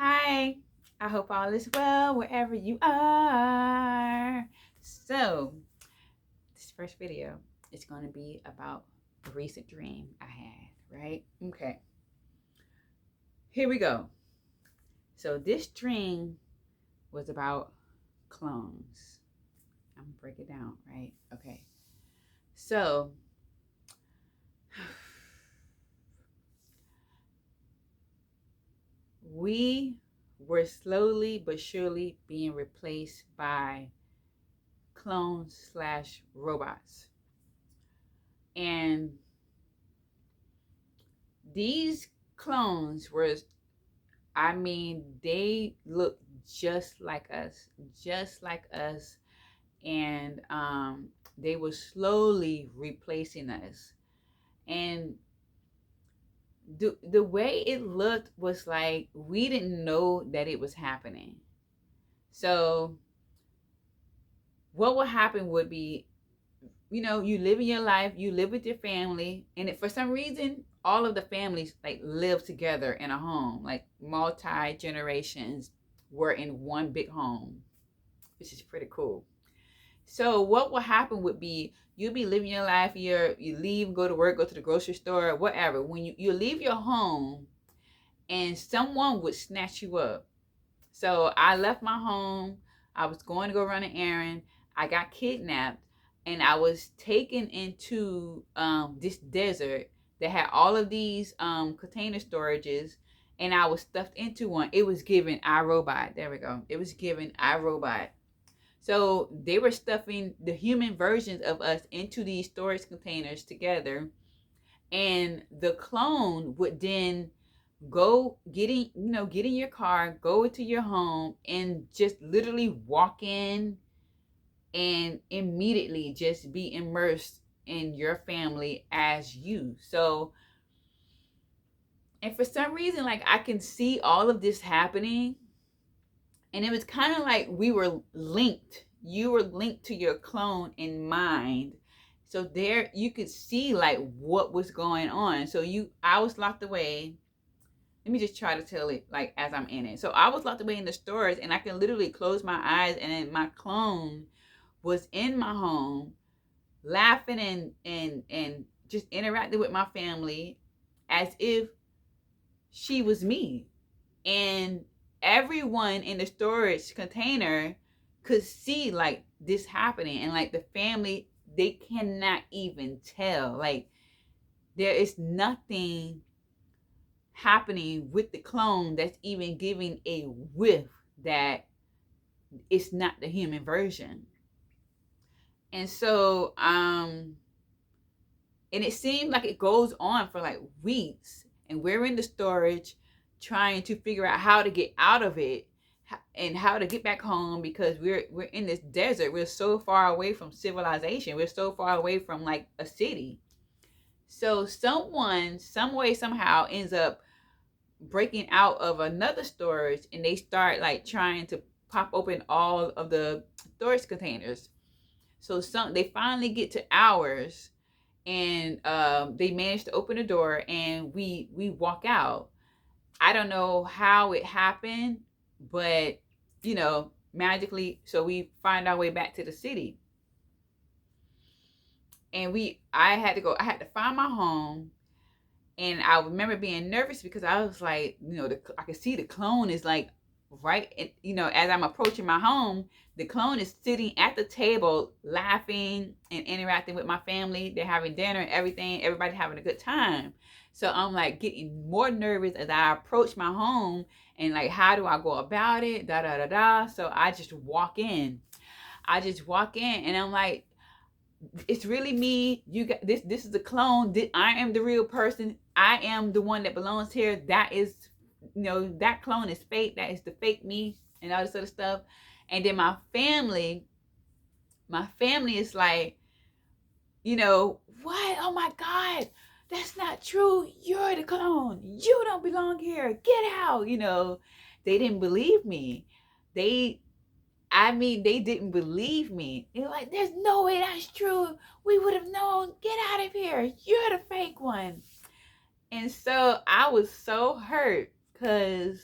Hi, I hope all is well wherever you are. So, this first video is going to be about a recent dream I had, right? Okay, here we go. So, this dream was about clones. I'm gonna break it down, right? Okay, so we were slowly but surely being replaced by clones slash robots. And these clones were, I mean, they look just like us, and they were slowly replacing us. And the way it looked was like we didn't know that it was happening. So what would happen would be, you live in your life, you live with your family, and for some reason, all of the families like live together in a home, like multi generations were in one big home, which is pretty cool. So what will happen would be you'll be living your life, you leave, go to work, go to the grocery store, whatever. When you leave your home, and someone would snatch you up. So I left my home. I was going to go run an errand. I got kidnapped, and I was taken into this desert that had all of these container storages, and I was stuffed into one. It was given iRobot. There we go. It was given iRobot. So they were stuffing the human versions of us into these storage containers together, and the clone would then go get in your car, go into your home, and just literally walk in and immediately just be immersed in your family as you. So, and for some reason, like, I can see all of this happening, and it was kind of like we were linked. You were linked to your clone in mind. So there you could see like what was going on. So I was locked away. Let me just try to tell it like as I'm in it. So I was locked away in the stores, and I can literally close my eyes, and then my clone was in my home, laughing and just interacting with my family as if she was me. And everyone in the storage container could see like this happening, and like the family, they cannot even tell. Like, there is nothing happening with the clone that's even giving a whiff that it's not the human version. And so and it seemed like it goes on for like weeks, and we're in the storage trying to figure out how to get out of it and how to get back home, because we're in this desert. We're so far away from civilization, we're so far away from like a city. So someone, some way, somehow ends up breaking out of another storage, and they start like trying to pop open all of the storage containers. So they finally get to ours, and they managed to open the door, and we walk out. I don't know how it happened, but magically, so we find our way back to the city. And I had to find my home. And I remember being nervous because I was like, I could see the clone is like right, as I'm approaching my home, the clone is sitting at the table, laughing and interacting with my family. They're having dinner and everything. Everybody's having a good time. So I'm like getting more nervous as I approach my home, and like, how do I go about it? Da da da da. So I just walk in. And I'm like, it's really me. You got this. This is a clone. I am the real person. I am the one that belongs here. That is, that clone is fake. That is the fake me, and all this other stuff. And then my family is like, what? Oh my God, that's not true. You're the clone. You don't belong here. Get out. They didn't believe me. They they didn't believe me. They're like, there's no way that's true. We would have known. Get out of here. You're the fake one. And so I was so hurt because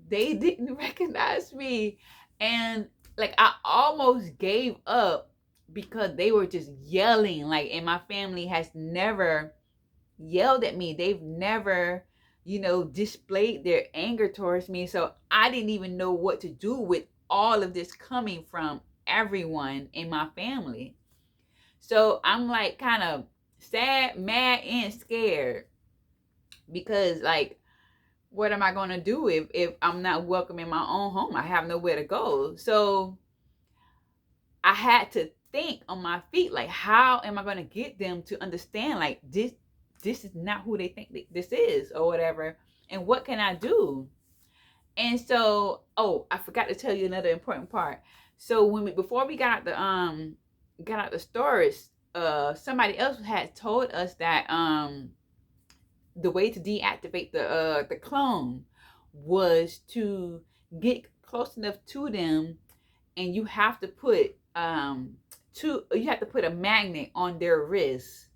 they didn't recognize me. And like I almost gave up because they were just yelling. Like, and my family has never yelled at me. They've never, displayed their anger towards me. So I didn't even know what to do with all of this coming from everyone in my family. So I'm like kind of sad, mad, and scared because like what am I going to do if I'm not welcome in my own home? I have nowhere to go. So I had to think on my feet, like, how am I going to get them to understand, like, this is not who they think this is or whatever. And what can I do? And so, oh, I forgot to tell you another important part. So before we got out the storage, somebody else had told us that the way to deactivate the clone was to get close enough to them, and you have to put a magnet on their wrist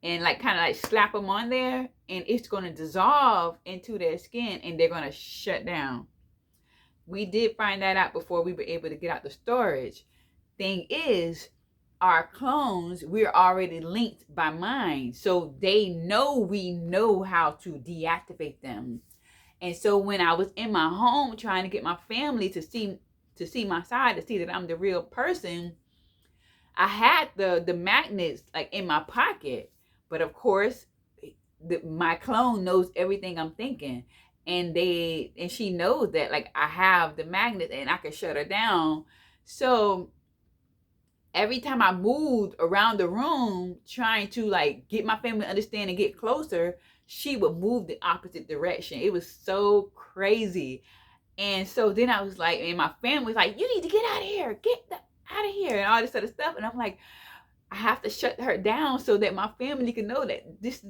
and like kind of like slap them on there, and it's going to dissolve into their skin and they're going to shut down. We did find that out before we were able to get out the storage. Thing is, our clones, we're already linked by mind, so we know how to deactivate them. And so when I was in my home trying to get my family to see my side, to see that I'm the real person, I had the magnets like in my pocket. But of course, my clone knows everything I'm thinking, and she knows that like I have the magnet and I can shut her down. So every time I moved around the room trying to like get my family to understand and get closer, she would move the opposite direction. It was so crazy. And so then I was like, and my family was like, you need to get out of here, out of here, and all this other stuff. And I'm like, I have to shut her down so that my family can know that this,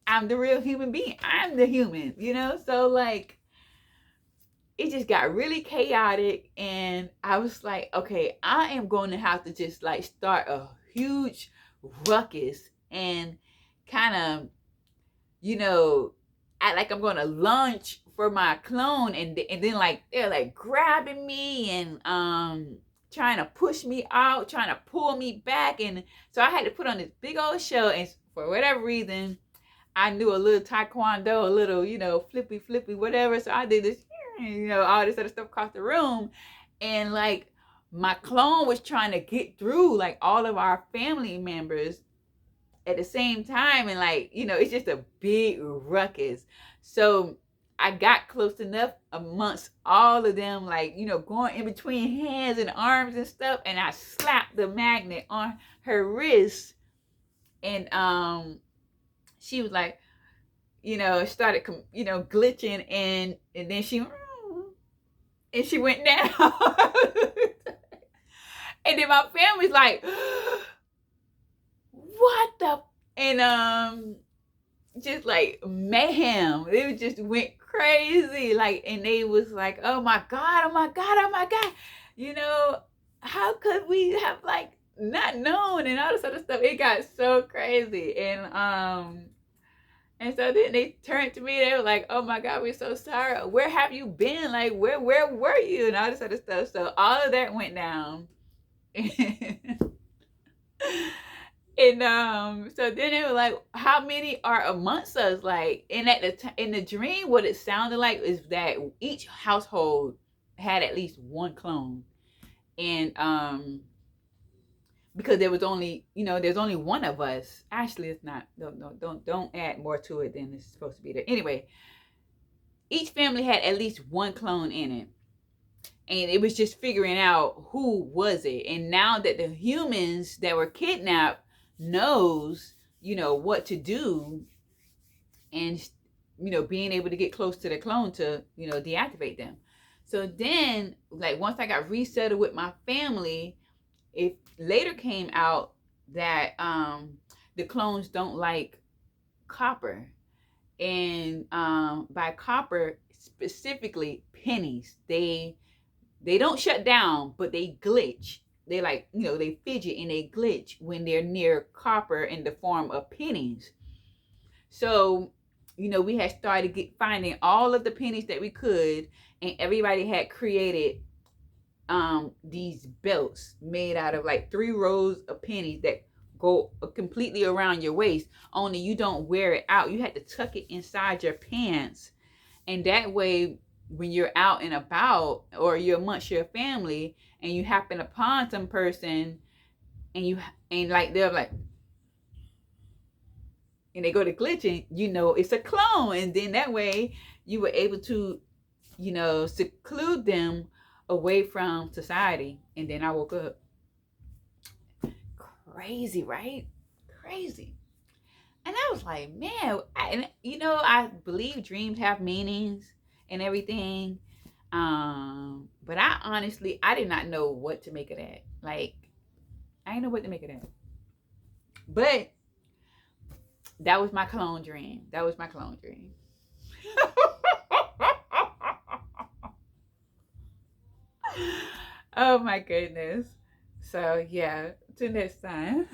I'm the real human being. I'm the human, So like, it just got really chaotic, and I was like, okay, I am going to have to just like start a huge ruckus and kind of, act like I'm going to lunge for my clone, and then like they're like grabbing me and trying to push me out, trying to pull me back. And so I had to put on this big old show, and for whatever reason I knew a little taekwondo, a little, flippy, whatever. So I did this, all this other stuff across the room. And like my clone was trying to get through like all of our family members at the same time. And like, it's just a big ruckus. So I got close enough amongst all of them, like, going in between hands and arms and stuff. And I slapped the magnet on her wrist. And she was like, started, glitching, and then she went down. And then my family's like, what the? And just like mayhem. It just went crazy. Like, and they was like, oh my God, oh my God, oh my God. How could we have like not known and all this other stuff? It got so crazy. And so then they turned to me. They were like, "Oh my God, we're so sorry. Where have you been? Like, where were you?" And all this other stuff. So all of that went down. And so then they were like, "How many are amongst us?" Like, and in the dream, what it sounded like is that each household had at least one clone, and because there was only, there's only one of us. Actually, it's not. Don't add more to it than it's supposed to be there. Anyway, each family had at least one clone in it. And it was just figuring out who was it. And now that the humans that were kidnapped knows, what to do, and, being able to get close to the clone to, deactivate them. So then, like, once I got resettled with my family, it later came out that the clones don't like copper. And by copper, specifically pennies, they don't shut down, but they glitch. They like, they fidget and they glitch when they're near copper in the form of pennies. So we had started finding all of the pennies that we could, and everybody had created these belts made out of like 3 rows of pennies that go completely around your waist, only you don't wear it out. You had to tuck it inside your pants, and that way when you're out and about or you're amongst your family and you happen upon some person and like they're like, and they go to glitching, it's a clone. And then that way you were able to, seclude them away from society. And then I woke up. Crazy, right? Crazy. And I was like, man, I believe dreams have meanings and everything. But I did not know what to make of that. Like, I didn't know what to make of that. But that was my clone dream. Oh my goodness. So yeah, till next time.